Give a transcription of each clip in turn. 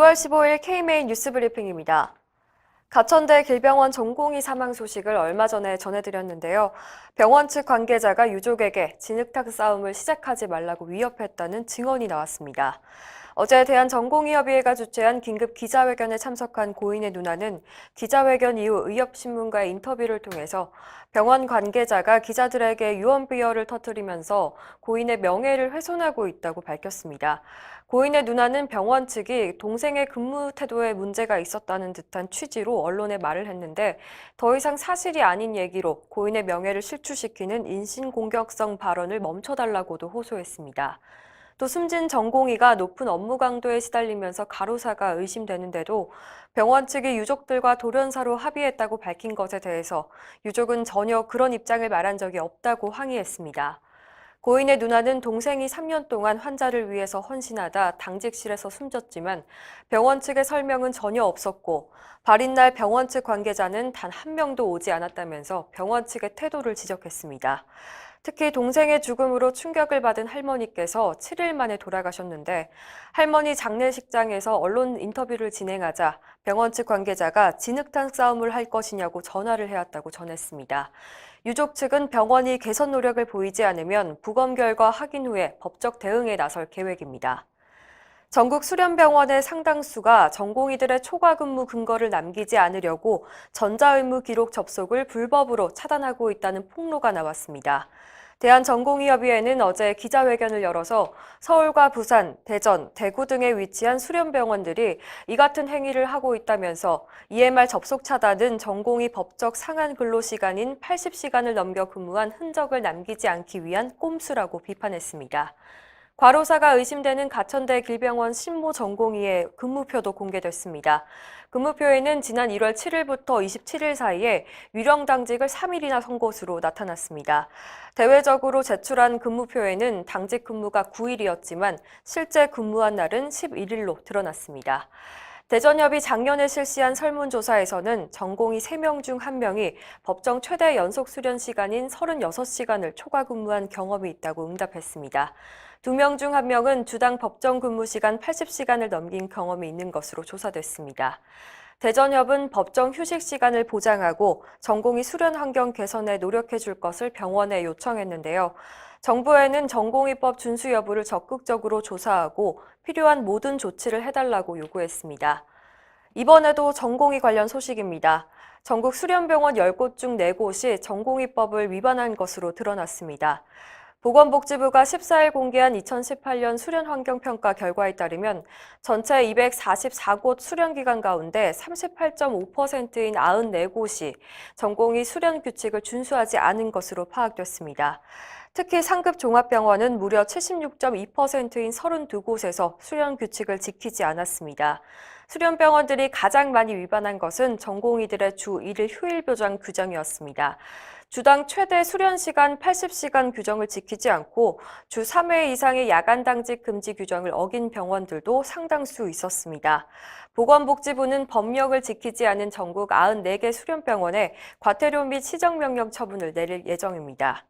6월 15일 K-메인 뉴스 브리핑입니다. 가천대 길병원 전공의 사망 소식을 얼마 전에 전해드렸는데요. 병원 측 관계자가 유족에게 진흙탕 싸움을 시작하지 말라고 위협했다는 증언이 나왔습니다. 어제 대한전공의협의회가 주최한 긴급 기자회견에 참석한 고인의 누나는 기자회견 이후 의협신문과의 인터뷰를 통해서 병원 관계자가 기자들에게 유언비어를 터뜨리면서 고인의 명예를 훼손하고 있다고 밝혔습니다. 고인의 누나는 병원 측이 동생의 근무 태도에 문제가 있었다는 듯한 취지로 언론에 말을 했는데 더 이상 사실이 아닌 얘기로 고인의 명예를 실추시키는 인신공격성 발언을 멈춰달라고도 호소했습니다. 또 숨진 전공의가 높은 업무 강도에 시달리면서 가로사가 의심되는데도 병원 측이 유족들과 돌연사로 합의했다고 밝힌 것에 대해서 유족은 전혀 그런 입장을 말한 적이 없다고 항의했습니다. 고인의 누나는 동생이 3년 동안 환자를 위해서 헌신하다 당직실에서 숨졌지만 병원 측의 설명은 전혀 없었고 발인 날 병원 측 관계자는 단 한 명도 오지 않았다면서 병원 측의 태도를 지적했습니다. 특히 동생의 죽음으로 충격을 받은 할머니께서 7일 만에 돌아가셨는데 할머니 장례식장에서 언론 인터뷰를 진행하자 병원 측 관계자가 진흙탕 싸움을 할 것이냐고 전화를 해왔다고 전했습니다. 유족 측은 병원이 개선 노력을 보이지 않으면 부검 결과 확인 후에 법적 대응에 나설 계획입니다. 전국 수련병원의 상당수가 전공의들의 초과 근무 근거를 남기지 않으려고 전자의무 기록 접속을 불법으로 차단하고 있다는 폭로가 나왔습니다. 대한전공의협의회는 어제 기자회견을 열어서 서울과 부산, 대전, 대구 등에 위치한 수련병원들이 이 같은 행위를 하고 있다면서 EMR 접속 차단은 전공의 법적 상한 근로시간인 80시간을 넘겨 근무한 흔적을 남기지 않기 위한 꼼수라고 비판했습니다. 과로사가 의심되는 가천대 길병원 신모 전공의의 근무표도 공개됐습니다. 근무표에는 지난 1월 7일부터 27일 사이에 유령 당직을 3일이나 선 것으로 나타났습니다. 대외적으로 제출한 근무표에는 당직 근무가 9일이었지만 실제 근무한 날은 11일로 드러났습니다. 대전협이 작년에 실시한 설문조사에서는 전공의 3명 중 1명이 법정 최대 연속 수련 시간인 36시간을 초과 근무한 경험이 있다고 응답했습니다. 2명 중 1명은 주당 법정 근무 시간 80시간을 넘긴 경험이 있는 것으로 조사됐습니다. 대전협은 법정 휴식 시간을 보장하고 전공의 수련 환경 개선에 노력해 줄 것을 병원에 요청했는데요. 정부에는 전공의법 준수 여부를 적극적으로 조사하고 필요한 모든 조치를 해달라고 요구했습니다. 이번에도 전공의 관련 소식입니다. 전국 수련병원 10곳 중 4곳이 전공의법을 위반한 것으로 드러났습니다. 보건복지부가 14일 공개한 2018년 수련환경평가 결과에 따르면 전체 244곳 수련기관 가운데 38.5%인 94곳이 전공의 수련 규칙을 준수하지 않은 것으로 파악됐습니다. 특히 상급 종합병원은 무려 76.2%인 32곳에서 수련 규칙을 지키지 않았습니다. 수련병원들이 가장 많이 위반한 것은 전공의들의 주 1일 휴일 보장 규정이었습니다. 주당 최대 수련 시간 80시간 규정을 지키지 않고 주 3회 이상의 야간 당직 금지 규정을 어긴 병원들도 상당수 있었습니다. 보건복지부는 법령을 지키지 않은 전국 94개 수련병원에 과태료 및 시정명령 처분을 내릴 예정입니다.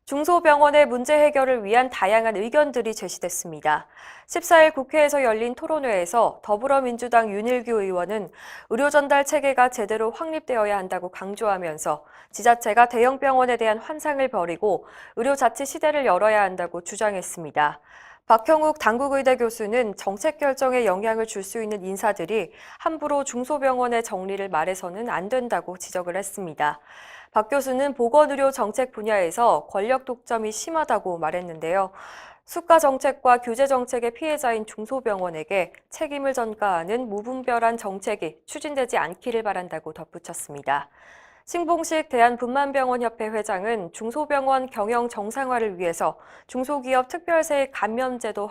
중소병원의 문제 해결을 위한 다양한 의견들이 제시됐습니다. 14일 국회에서 열린 토론회에서 더불어민주당 윤일규 의원은 의료 전달 체계가 제대로 확립되어야 한다고 강조하면서 지자체가 대형 병원에 대한 환상을 버리고 의료 자치 시대를 열어야 한다고 주장했습니다. 박형욱 당국의대 교수는 정책 결정에 영향을 줄 수 있는 인사들이 함부로 중소병원의 정리를 말해서는 안 된다고 지적을 했습니다. 박 교수는 보건의료 정책 분야에서 권력 독점이 심하다고 말했는데요. 수가 정책과 규제 정책의 피해자인 중소병원에게 책임을 전가하는 무분별한 정책이 추진되지 않기를 바란다고 덧붙였습니다. 신봉식 대한분만병원협회 회장은 중소병원 경영 정상화를 위해서 중소기업 특별세 감면제도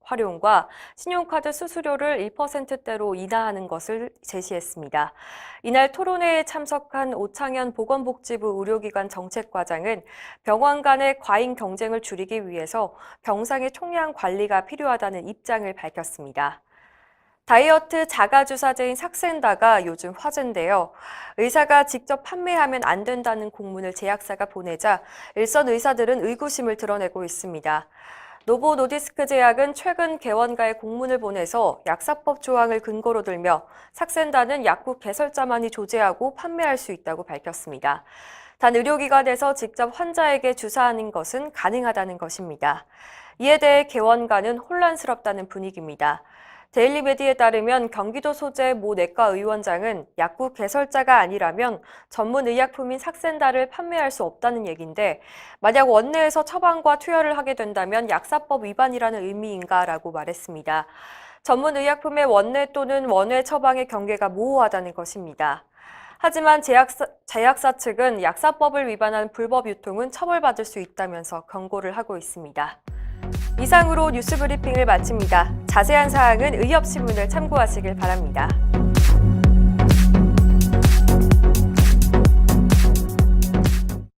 활용과 신용카드 수수료를 1%대로 인하하는 것을 제시했습니다. 이날 토론회에 참석한 오창현 보건복지부 의료기관 정책과장은 병원 간의 과잉 경쟁을 줄이기 위해서 병상의 총량 관리가 필요하다는 입장을 밝혔습니다. 다이어트 자가주사제인 삭센다가 요즘 화제인데요. 의사가 직접 판매하면 안 된다는 공문을 제약사가 보내자 일선 의사들은 의구심을 드러내고 있습니다. 노보 노디스크 제약은 최근 개원가에 공문을 보내서 약사법 조항을 근거로 들며 삭센다는 약국 개설자만이 조제하고 판매할 수 있다고 밝혔습니다. 단 의료기관에서 직접 환자에게 주사하는 것은 가능하다는 것입니다. 이에 대해 개원가는 혼란스럽다는 분위기입니다. 데일리메디에 따르면 경기도 소재 모 내과 의원장은 약국 개설자가 아니라면 전문 의약품인 삭센다를 판매할 수 없다는 얘기인데 만약 원내에서 처방과 투여를 하게 된다면 약사법 위반이라는 의미인가라고 말했습니다. 전문 의약품의 원내 또는 원외 처방의 경계가 모호하다는 것입니다. 하지만 제약사 측은 약사법을 위반한 불법 유통은 처벌받을 수 있다면서 경고를 하고 있습니다. 이상으로 뉴스 브리핑을 마칩니다. 자세한 사항은 의협신문을 참고하시길 바랍니다.